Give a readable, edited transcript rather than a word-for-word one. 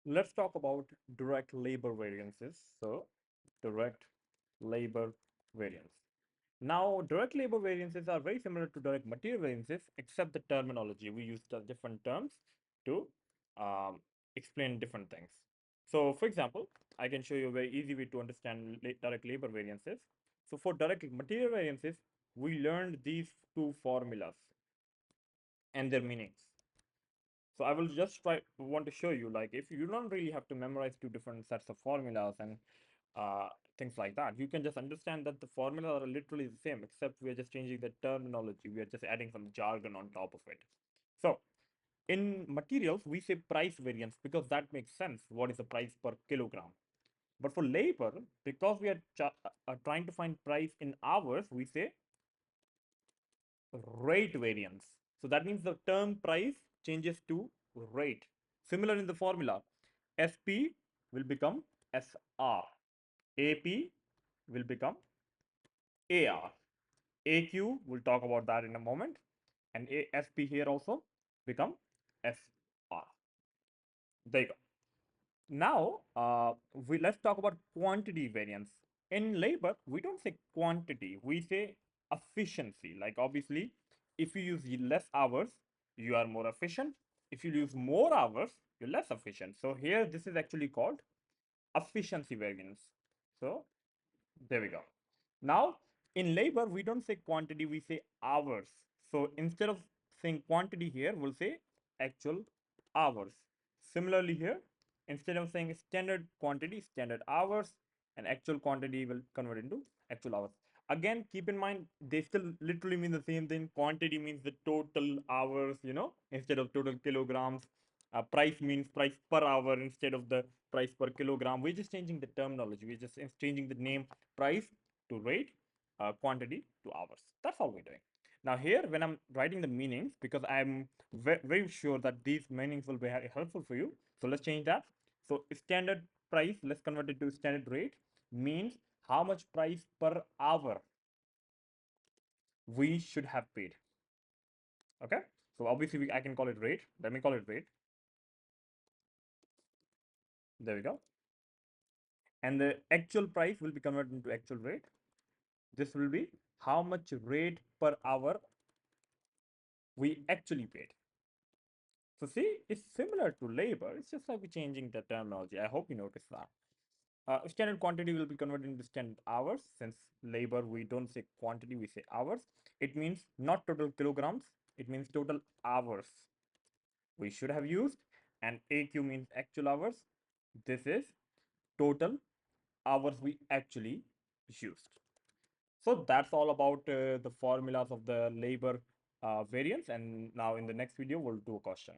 let's talk about direct labor variances. So, direct labor variance. Now, direct labor variances are very similar to direct material variances, except the terminology. We use the different terms to um, explain different things. So, for example, I can show you a very easy way to understand direct labor variances. So, for direct material variances, we learned these two formulas and their meanings. So I will just want to show you, like, if you don't really have to memorize two different sets of formulas and uh, things like that, you can just understand that the formulas are literally the same, except we are just changing the terminology. We are just adding some jargon on top of it. So in materials, we say price variance because that makes sense. What is the price per kilogram? But for labor, because we are trying to find price in hours, we say rate variance. So that means the term price changes to rate. Similar in the formula, SP will become SR, AP will become AR, AQ, we'll talk about that in a moment, and SP here also become SR. There you go. Now, let's talk about quantity variance. In labor, we don't say quantity, we say efficiency. Like, obviously, if you use less hours, you are more efficient. If you use more hours, you're less efficient. So here, this is actually called efficiency variance. So there we go. Now, in labor, we don't say quantity, we say hours. So instead of saying quantity here, we'll say actual hours. Similarly here, instead of saying standard quantity, standard hours, and actual quantity will convert into actual hours. Again, keep in mind, they still literally mean the same thing. Quantity means the total hours, instead of total kilograms. Price means price per hour instead of the price per kilogram. We're just changing the terminology. We're just changing the name price to rate, quantity to hours. That's all we're doing. Now here, when I'm writing the meanings, because I'm very sure that these meanings will be helpful for you. So let's change that. So standard price, let's convert it to standard rate, means how much price per hour we should have paid. Okay. So obviously I can call it rate. Let me call it rate. There we go. And the actual price will be converted into actual rate. This will be how much rate per hour we actually paid. So see, it's similar to labor. It's just like we're changing the terminology. I hope you notice that. Standard quantity will be converted into standard hours. Since labor, we don't say quantity, we say hours. It means not total kilograms. It means total hours we should have used. And AQ means actual hours. This is total hours we actually used. So that's all about the formulas of the labor variance. And now in the next video, we'll do a question.